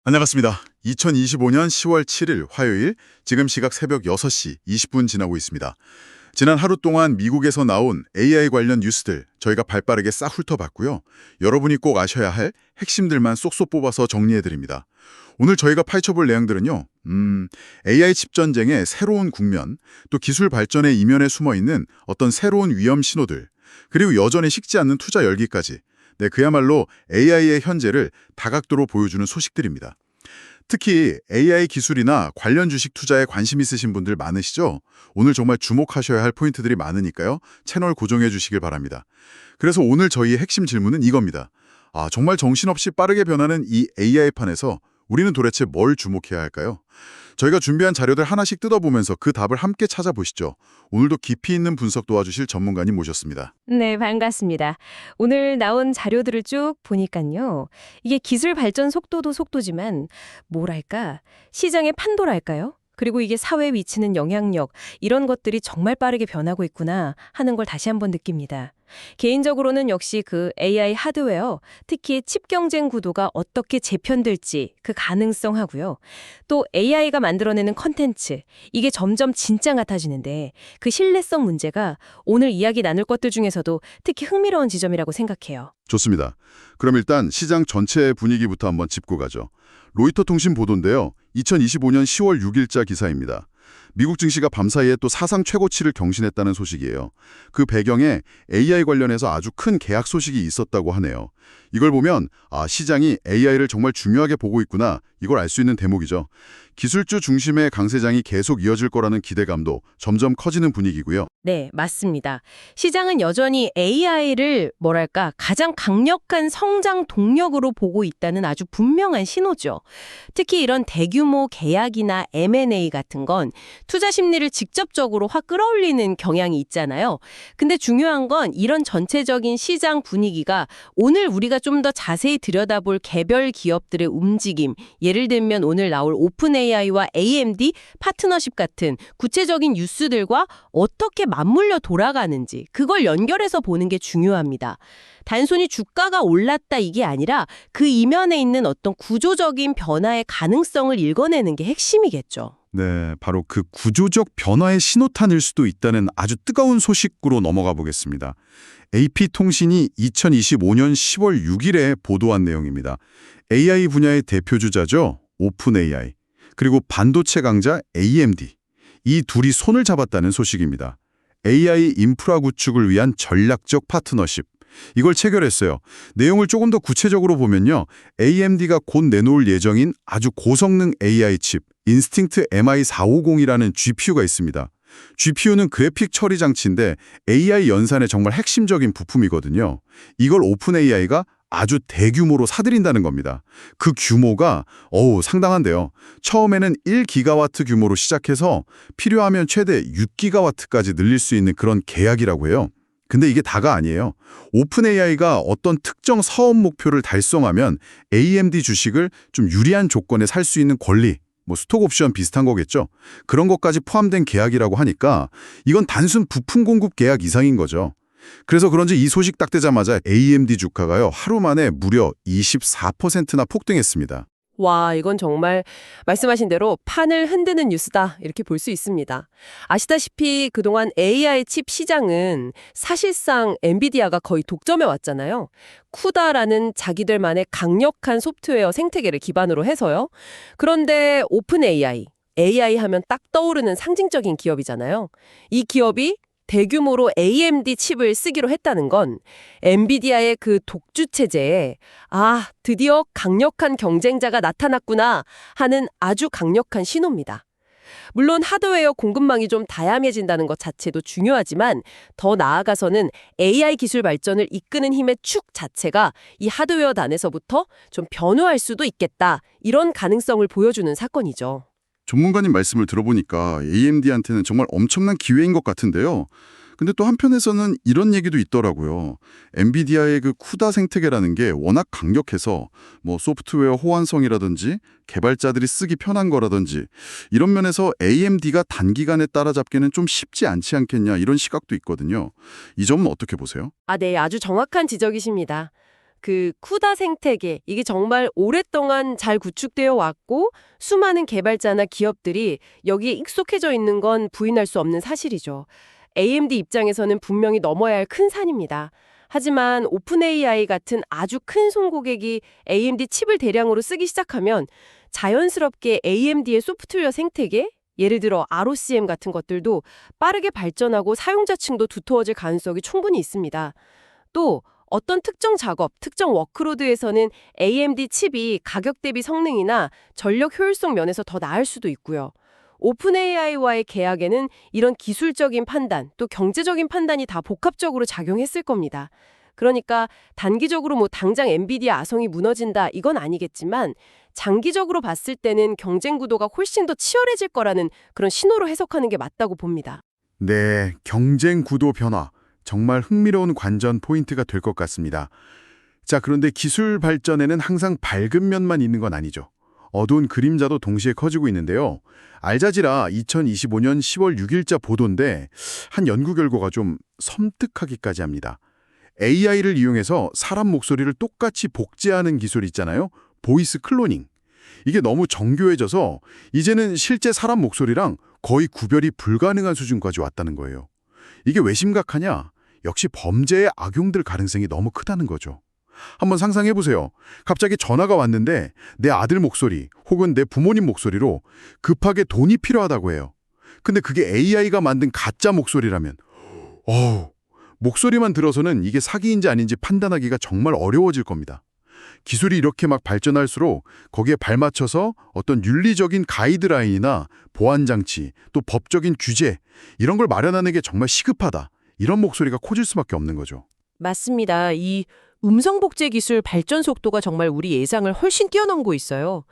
안녕하십니까. 2025년 10월 7일 화요일, 지금 시각 새벽 6시 20분 지나고 있습니다. 지난 하루 동안 미국에서 나온 AI 관련 뉴스들 저희가 발빠르게 싹 훑어봤고요. 여러분이 꼭 아셔야 할 핵심들만 쏙쏙 뽑아서 정리해드립니다. 오늘 저희가 파헤쳐볼 내용들은요. AI 칩 전쟁의 새로운 국면, 또 기술 발전의 이면에 숨어있는 어떤 새로운 위험 신호들, 그리고 여전히 식지 않는 투자 열기까지, 네, 그야말로 AI의 현재를 다각도로 보여주는 소식들입니다. 특히 AI 기술이나 관련 주식 투자에 관심 있으신 분들 많으시죠? 오늘 정말 주목하셔야 할 포인트들이 많으니까요. 채널 고정해 주시길 바랍니다. 그래서 오늘 저희의 핵심 질문은 이겁니다. 정말 정신없이 빠르게 변하는 이 AI판에서 우리는 도대체 뭘 주목해야 할까요? 저희가 준비한 자료들 하나씩 뜯어보면서 그 답을 함께 찾아보시죠. 오늘도 깊이 있는 분석 도와주실 전문가님 모셨습니다. 네, 반갑습니다. 오늘 나온 자료들을 쭉 보니까요. 이게 기술 발전 속도도 속도지만 뭐랄까, 시장의 판도랄까요? 그리고 이게 사회에 미치는 영향력, 이런 것들이 정말 빠르게 변하고 있구나 하는 걸 다시 한번 느낍니다. 개인적으로는 역시 그 AI 하드웨어, 특히 칩 경쟁 구도가 어떻게 재편될지 그 가능성 하고요. 또 AI가 만들어내는 컨텐츠, 이게 점점 진짜 같아지는데 그 신뢰성 문제가 오늘 이야기 나눌 것들 중에서도 특히 흥미로운 지점이라고 생각해요. 좋습니다. 그럼 일단 시장 전체 분위기부터 한번 짚고 가죠. 로이터 통신 보도인데요. 2025년 10월 6일자 기사입니다. 미국 증시가 밤사이에 또 사상 최고치를 경신했다는 소식이에요. 그 배경에 AI 관련해서 아주 큰 계약 소식이 있었다고 하네요. 이걸 보면 시장이 AI를 정말 중요하게 보고 있구나, 이걸 알 수 있는 대목이죠. 기술주 중심의 강세장이 계속 이어질 거라는 기대감도 점점 커지는 분위기고요. 네, 맞습니다. 시장은 여전히 AI를 뭐랄까 가장 강력한 성장 동력으로 보고 있다는 아주 분명한 신호죠. 특히 이런 대규모 계약이나 M&A 같은 건 투자 심리를 직접적으로 확 끌어올리는 경향이 있잖아요. 근데 중요한 건 이런 전체적인 시장 분위기가 오늘 우리가 좀 더 자세히 들여다볼 개별 기업들의 움직임, 예를 들면 오늘 나올 오픈AI와 AMD 파트너십 같은 구체적인 뉴스들과 어떻게 맞물려 돌아가는지 그걸 연결해서 보는 게 중요합니다. 단순히 주가가 올랐다 이게 아니라 그 이면에 있는 어떤 구조적인 변화의 가능성을 읽어내는 게 핵심이겠죠. 네, 바로 그 구조적 변화의 신호탄일 수도 있다는 아주 뜨거운 소식으로 넘어가 보겠습니다. AP통신이 2025년 10월 6일에 보도한 내용입니다. AI 분야의 대표주자죠. 오픈AI. 그리고 반도체 강자 AMD. 이 둘이 손을 잡았다는 소식입니다. AI 인프라 구축을 위한 전략적 파트너십. 이걸 체결했어요. 내용을 조금 더 구체적으로 보면요. AMD가 곧 내놓을 예정인 아주 고성능 AI 칩, 인스팅트 MI450이라는 GPU가 있습니다. GPU는 그래픽 처리 장치인데 AI 연산의 정말 핵심적인 부품이거든요. 이걸 오픈AI가 아주 대규모로 사들인다는 겁니다. 그 규모가 상당한데요. 처음에는 1기가와트 규모로 시작해서 필요하면 최대 6기가와트까지 늘릴 수 있는 그런 계약이라고 해요. 근데 이게 다가 아니에요. 오픈AI가 어떤 특정 사업 목표를 달성하면 AMD 주식을 좀 유리한 조건에 살 수 있는 권리, 스톡옵션 비슷한 거겠죠. 그런 것까지 포함된 계약이라고 하니까 이건 단순 부품 공급 계약 이상인 거죠. 그래서 그런지 이 소식 딱 되자마자 AMD 주가가요, 하루 만에 무려 24%나 폭등했습니다. 와, 이건 정말 말씀하신 대로 판을 흔드는 뉴스다 이렇게 볼 수 있습니다. 아시다시피 그동안 AI 칩 시장은 사실상 엔비디아가 거의 독점해 왔잖아요. 쿠다라는 자기들만의 강력한 소프트웨어 생태계를 기반으로 해서요. 그런데 오픈 AI 하면 딱 떠오르는 상징적인 기업이잖아요. 이 기업이 대규모로 AMD 칩을 쓰기로 했다는 건 엔비디아의 그 독주 체제에 드디어 강력한 경쟁자가 나타났구나 하는 아주 강력한 신호입니다. 물론 하드웨어 공급망이 좀 다양해진다는 것 자체도 중요하지만 더 나아가서는 AI 기술 발전을 이끄는 힘의 축 자체가 이 하드웨어 단에서부터 좀 변화할 수도 있겠다. 이런 가능성을 보여주는 사건이죠. 전문가님 말씀을 들어보니까 AMD한테는 정말 엄청난 기회인 것 같은데요. 근데 또 한편에서는 이런 얘기도 있더라고요. 엔비디아의 그 쿠다 생태계라는 게 워낙 강력해서 소프트웨어 호환성이라든지 개발자들이 쓰기 편한 거라든지 이런 면에서 AMD가 단기간에 따라잡기는 좀 쉽지 않지 않겠냐, 이런 시각도 있거든요. 이 점은 어떻게 보세요? 네, 아주 정확한 지적이십니다. 그 쿠다 생태계, 이게 정말 오랫동안 잘 구축되어 왔고 수많은 개발자나 기업들이 여기에 익숙해져 있는 건 부인할 수 없는 사실이죠. AMD 입장에서는 분명히 넘어야 할 큰 산입니다. 하지만 오픈 AI 같은 아주 큰 손고객이 AMD 칩을 대량으로 쓰기 시작하면 자연스럽게 AMD의 소프트웨어 생태계, 예를 들어 ROCm 같은 것들도 빠르게 발전하고 사용자층도 두터워질 가능성이 충분히 있습니다. 또 어떤 특정 작업, 특정 워크로드에서는 AMD 칩이 가격 대비 성능이나 전력 효율성 면에서 더 나을 수도 있고요. 오픈 AI와의 계약에는 이런 기술적인 판단, 또 경제적인 판단이 다 복합적으로 작용했을 겁니다. 그러니까 단기적으로 당장 엔비디아 아성이 무너진다 이건 아니겠지만 장기적으로 봤을 때는 경쟁 구도가 훨씬 더 치열해질 거라는 그런 신호로 해석하는 게 맞다고 봅니다. 네, 경쟁 구도 변화. 정말 흥미로운 관전 포인트가 될 것 같습니다. 자, 그런데 기술 발전에는 항상 밝은 면만 있는 건 아니죠. 어두운 그림자도 동시에 커지고 있는데요. 알자지라 2025년 10월 6일자 보도인데 한 연구 결과가 좀 섬뜩하기까지 합니다. AI를 이용해서 사람 목소리를 똑같이 복제하는 기술 있잖아요. 보이스 클로닝. 이게 너무 정교해져서 이제는 실제 사람 목소리랑 거의 구별이 불가능한 수준까지 왔다는 거예요. 이게 왜 심각하냐? 역시 범죄에 악용될 가능성이 너무 크다는 거죠. 한번 상상해 보세요. 갑자기 전화가 왔는데 내 아들 목소리 혹은 내 부모님 목소리로 급하게 돈이 필요하다고 해요. 근데 그게 AI가 만든 가짜 목소리라면 목소리만 들어서는 이게 사기인지 아닌지 판단하기가 정말 어려워질 겁니다. 기술이 이렇게 막 발전할수록 거기에 발맞춰서 어떤 윤리적인 가이드라인이나 보안장치, 또 법적인 규제 이런 걸 마련하는 게 정말 시급하다. 이런 목소리가 커질 수밖에 없는 거죠. 맞습니다. 이 음성 복제 기술 발전 속도가 정말 우리 예상을 훨씬 뛰어넘고 있어요.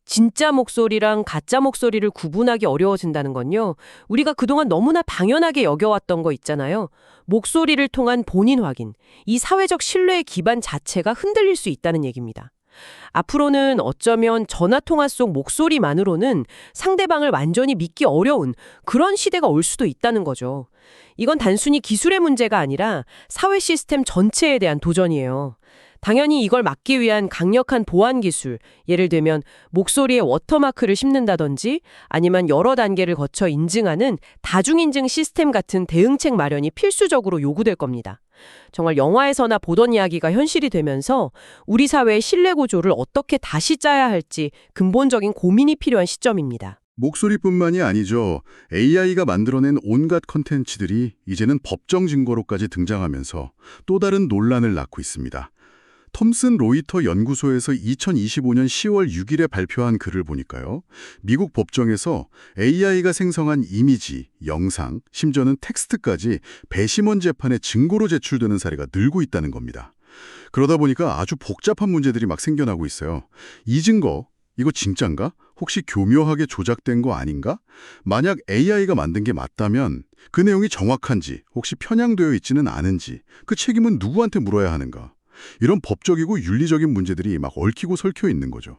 진짜 목소리랑 가짜 목소리를 구분하기 어려워진다는 건요. 우리가 그동안 너무나 당연하게 여겨왔던 거 있잖아요. 목소리를 통한 본인 확인, 이 사회적 신뢰의 기반 자체가 흔들릴 수 있다는 얘기입니다. 앞으로는 어쩌면 전화통화 속 목소리만으로는 상대방을 완전히 믿기 어려운 그런 시대가 올 수도 있다는 거죠. 이건 단순히 기술의 문제가 아니라 사회 시스템 전체에 대한 도전이에요. 당연히 이걸 막기 위한 강력한 보안 기술, 예를 들면 목소리에 워터마크를 심는다든지 아니면 여러 단계를 거쳐 인증하는 다중인증 시스템 같은 대응책 마련이 필수적으로 요구될 겁니다. 정말 영화에서나 보던 이야기가 현실이 되면서 우리 사회의 신뢰 구조를 어떻게 다시 짜야 할지 근본적인 고민이 필요한 시점입니다. 목소리뿐만이 아니죠. AI가 만들어낸 온갖 컨텐츠들이 이제는 법정 증거로까지 등장하면서 또 다른 논란을 낳고 있습니다. 톰슨 로이터 연구소에서 2025년 10월 6일에 발표한 글을 보니까요. 미국 법정에서 AI가 생성한 이미지, 영상, 심지어는 텍스트까지 배심원 재판에 증거로 제출되는 사례가 늘고 있다는 겁니다. 그러다 보니까 아주 복잡한 문제들이 막 생겨나고 있어요. 이 증거, 이거 진짠가? 혹시 교묘하게 조작된 거 아닌가? 만약 AI가 만든 게 맞다면 그 내용이 정확한지, 혹시 편향되어 있지는 않은지, 그 책임은 누구한테 물어야 하는가? 이런 법적이고 윤리적인 문제들이 막 얽히고 설켜 있는 거죠.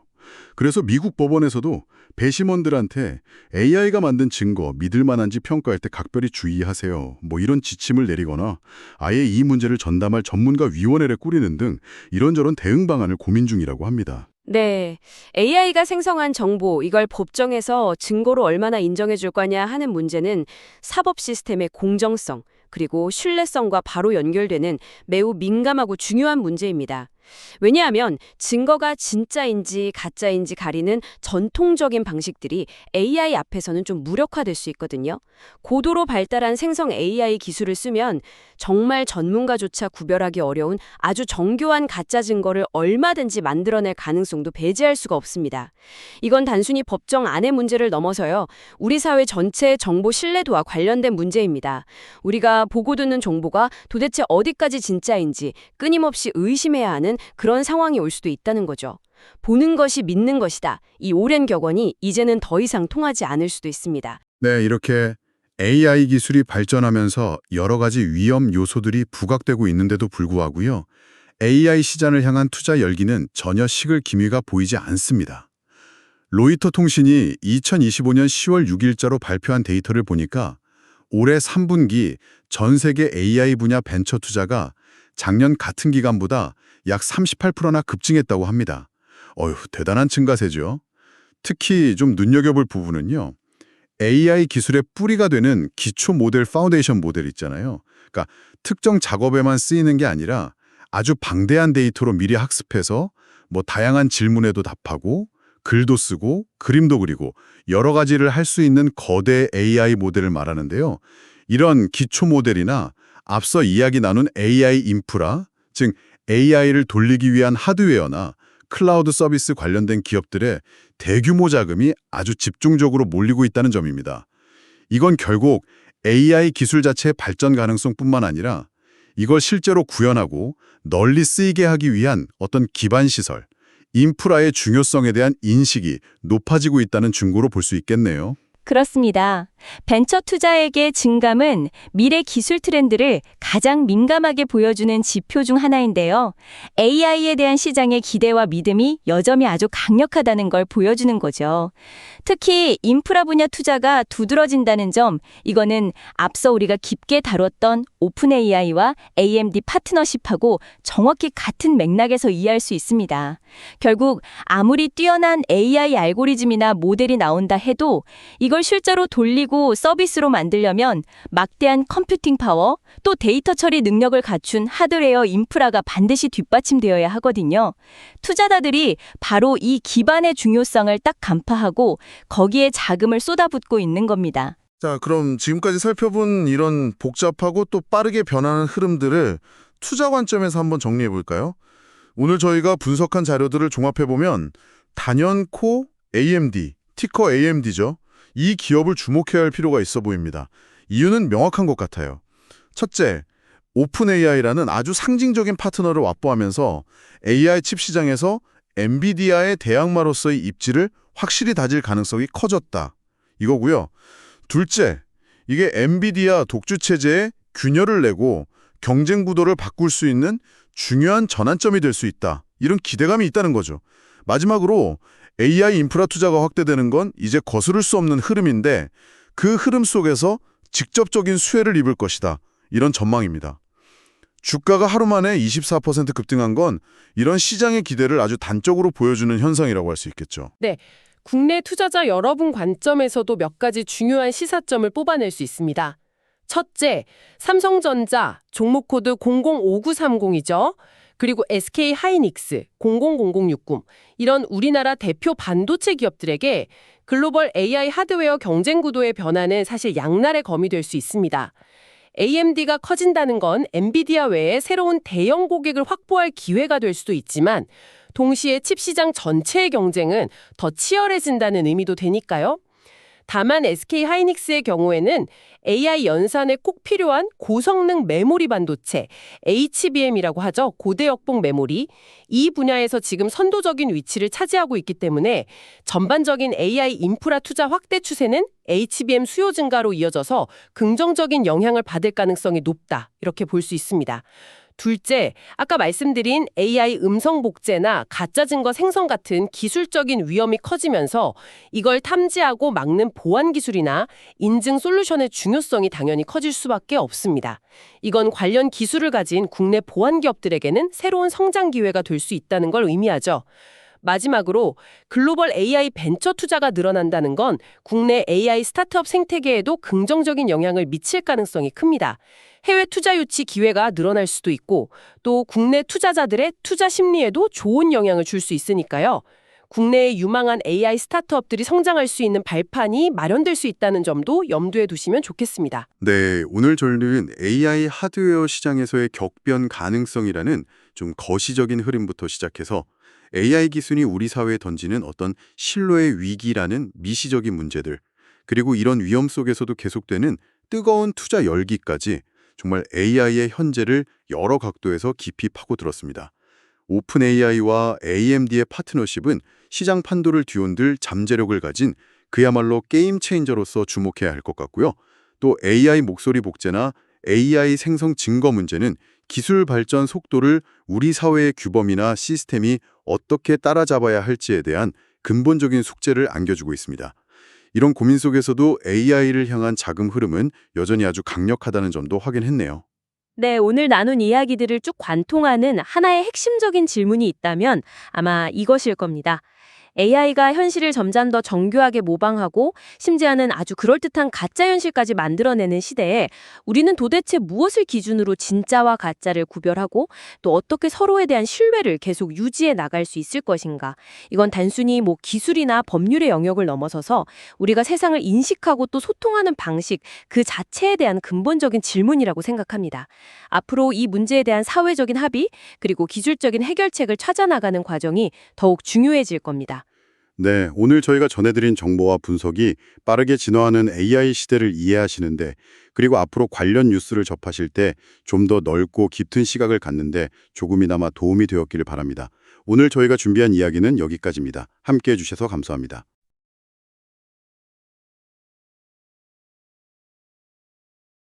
그래서 미국 법원에서도 배심원들한테 AI가 만든 증거 믿을 만한지 평가할 때 각별히 주의하세요. 이런 지침을 내리거나 아예 이 문제를 전담할 전문가 위원회를 꾸리는 등 이런저런 대응 방안을 고민 중이라고 합니다. 네, AI가 생성한 정보, 이걸 법정에서 증거로 얼마나 인정해 줄 거냐 하는 문제는 사법 시스템의 공정성, 그리고 신뢰성과 바로 연결되는 매우 민감하고 중요한 문제입니다. 왜냐하면 증거가 진짜인지 가짜인지 가리는 전통적인 방식들이 AI 앞에서는 좀 무력화될 수 있거든요. 고도로 발달한 생성 AI 기술을 쓰면 정말 전문가조차 구별하기 어려운 아주 정교한 가짜 증거를 얼마든지 만들어낼 가능성도 배제할 수가 없습니다. 이건 단순히 법정 안의 문제를 넘어서요. 우리 사회 전체의 정보 신뢰도와 관련된 문제입니다. 우리가 보고 듣는 정보가 도대체 어디까지 진짜인지 끊임없이 의심해야 하는 그런 상황이 올 수도 있다는 거죠. 보는 것이 믿는 것이다. 이 오랜 격언이 이제는 더 이상 통하지 않을 수도 있습니다. 네, 이렇게 AI 기술이 발전하면서 여러 가지 위험 요소들이 부각되고 있는데도 불구하고요. AI 시장을 향한 투자 열기는 전혀 식을 기미가 보이지 않습니다. 로이터 통신이 2025년 10월 6일자로 발표한 데이터를 보니까 올해 3분기 전 세계 AI 분야 벤처 투자가 작년 같은 기간보다 약 38%나 급증했다고 합니다. 어휴, 대단한 증가세죠. 특히 좀 눈여겨볼 부분은요. AI 기술의 뿌리가 되는 기초 모델 파운데이션 모델 있잖아요. 그러니까 특정 작업에만 쓰이는 게 아니라 아주 방대한 데이터로 미리 학습해서 뭐 다양한 질문에도 답하고 글도 쓰고 그림도 그리고 여러 가지를 할 수 있는 거대 AI 모델을 말하는데요. 이런 기초 모델이나 앞서 이야기 나눈 AI 인프라, 즉 AI를 돌리기 위한 하드웨어나 클라우드 서비스 관련된 기업들의 대규모 자금이 아주 집중적으로 몰리고 있다는 점입니다. 이건 결국 AI 기술 자체의 발전 가능성뿐만 아니라 이걸 실제로 구현하고 널리 쓰이게 하기 위한 어떤 기반 시설, 인프라의 중요성에 대한 인식이 높아지고 있다는 증거로 볼 수 있겠네요. 그렇습니다. 벤처 투자액의 증감은 미래 기술 트렌드를 가장 민감하게 보여주는 지표 중 하나인데요. AI에 대한 시장의 기대와 믿음이 여전히 아주 강력하다는 걸 보여주는 거죠. 특히 인프라 분야 투자가 두드러진다는 점, 이거는 앞서 우리가 깊게 다뤘던 오픈 AI와 AMD 파트너십하고 정확히 같은 맥락에서 이해할 수 있습니다. 결국 아무리 뛰어난 AI 알고리즘이나 모델이 나온다 해도 이걸 실제로 돌리고 서비스로 만들려면 막대한 컴퓨팅 파워, 또 데이터 처리 능력을 갖춘 하드웨어 인프라가 반드시 뒷받침되어야 하거든요. 투자자들이 바로 이 기반의 중요성을 딱 간파하고 거기에 자금을 쏟아붓고 있는 겁니다. 자, 그럼 지금까지 살펴본 이런 복잡하고 또 빠르게 변하는 흐름들을 투자 관점에서 한번 정리해 볼까요? 오늘 저희가 분석한 자료들을 종합해보면 단연코 AMD, 티커 AMD죠. 이 기업을 주목해야 할 필요가 있어 보입니다. 이유는 명확한 것 같아요. 첫째, 오픈 AI라는 아주 상징적인 파트너를 확보하면서 AI 칩 시장에서 엔비디아의 대항마로서의 입지를 확실히 다질 가능성이 커졌다. 이거고요. 둘째, 이게 엔비디아 독주 체제에 균열을 내고 경쟁 구도를 바꿀 수 있는 중요한 전환점이 될 수 있다. 이런 기대감이 있다는 거죠. 마지막으로 AI 인프라 투자가 확대되는 건 이제 거스를 수 없는 흐름인데 그 흐름 속에서 직접적인 수혜를 입을 것이다. 이런 전망입니다. 주가가 하루 만에 24% 급등한 건 이런 시장의 기대를 아주 단적으로 보여주는 현상이라고 할 수 있겠죠. 네. 국내 투자자 여러분 관점에서도 몇 가지 중요한 시사점을 뽑아낼 수 있습니다. 첫째, 삼성전자 종목 코드 005930이죠. 그리고 SK 하이닉스 000060 이런 우리나라 대표 반도체 기업들에게 글로벌 AI 하드웨어 경쟁 구도의 변화는 사실 양날의 검이 될 수 있습니다. AMD가 커진다는 건 엔비디아 외에 새로운 대형 고객을 확보할 기회가 될 수도 있지만 동시에 칩 시장 전체의 경쟁은 더 치열해진다는 의미도 되니까요. 다만 SK 하이닉스의 경우에는 AI 연산에 꼭 필요한 고성능 메모리 반도체, HBM이라고 하죠. 고대역폭 메모리. 이 분야에서 지금 선도적인 위치를 차지하고 있기 때문에 전반적인 AI 인프라 투자 확대 추세는 HBM 수요 증가로 이어져서 긍정적인 영향을 받을 가능성이 높다. 이렇게 볼 수 있습니다. 둘째, 아까 말씀드린 AI 음성 복제나 가짜 증거 생성 같은 기술적인 위험이 커지면서 이걸 탐지하고 막는 보안 기술이나 인증 솔루션의 중요성이 당연히 커질 수밖에 없습니다. 이건 관련 기술을 가진 국내 보안 기업들에게는 새로운 성장 기회가 될 수 있다는 걸 의미하죠. 마지막으로 글로벌 AI 벤처 투자가 늘어난다는 건 국내 AI 스타트업 생태계에도 긍정적인 영향을 미칠 가능성이 큽니다. 해외 투자 유치 기회가 늘어날 수도 있고 또 국내 투자자들의 투자 심리에도 좋은 영향을 줄 수 있으니까요. 국내의 유망한 AI 스타트업들이 성장할 수 있는 발판이 마련될 수 있다는 점도 염두에 두시면 좋겠습니다. 네, 오늘 저희는 AI 하드웨어 시장에서의 격변 가능성이라는 좀 거시적인 흐름부터 시작해서 AI 기술이 우리 사회에 던지는 어떤 신뢰의 위기라는 미시적인 문제들, 그리고 이런 위험 속에서도 계속되는 뜨거운 투자 열기까지 정말 AI의 현재를 여러 각도에서 깊이 파고들었습니다. 오픈 AI와 AMD의 파트너십은 시장 판도를 뒤흔들 잠재력을 가진 그야말로 게임 체인저로서 주목해야 할 것 같고요. 또 AI 목소리 복제나 AI 생성 증거 문제는 기술 발전 속도를 우리 사회의 규범이나 시스템이 어떻게 따라잡아야 할지에 대한 근본적인 숙제를 안겨주고 있습니다. 이런 고민 속에서도 AI를 향한 자금 흐름은 여전히 아주 강력하다는 점도 확인했네요. 네, 오늘 나눈 이야기들을 쭉 관통하는 하나의 핵심적인 질문이 있다면 아마 이것일 겁니다. AI가 현실을 점점 더 정교하게 모방하고 심지어는 아주 그럴듯한 가짜 현실까지 만들어내는 시대에 우리는 도대체 무엇을 기준으로 진짜와 가짜를 구별하고 또 어떻게 서로에 대한 신뢰를 계속 유지해 나갈 수 있을 것인가? 이건 단순히 기술이나 법률의 영역을 넘어서서 우리가 세상을 인식하고 또 소통하는 방식 그 자체에 대한 근본적인 질문이라고 생각합니다. 앞으로 이 문제에 대한 사회적인 합의 그리고 기술적인 해결책을 찾아나가는 과정이 더욱 중요해질 겁니다. 네, 오늘 저희가 전해드린 정보와 분석이 빠르게 진화하는 AI 시대를 이해하시는데 그리고 앞으로 관련 뉴스를 접하실 때 좀 더 넓고 깊은 시각을 갖는데 조금이나마 도움이 되었기를 바랍니다. 오늘 저희가 준비한 이야기는 여기까지입니다. 함께해 주셔서 감사합니다.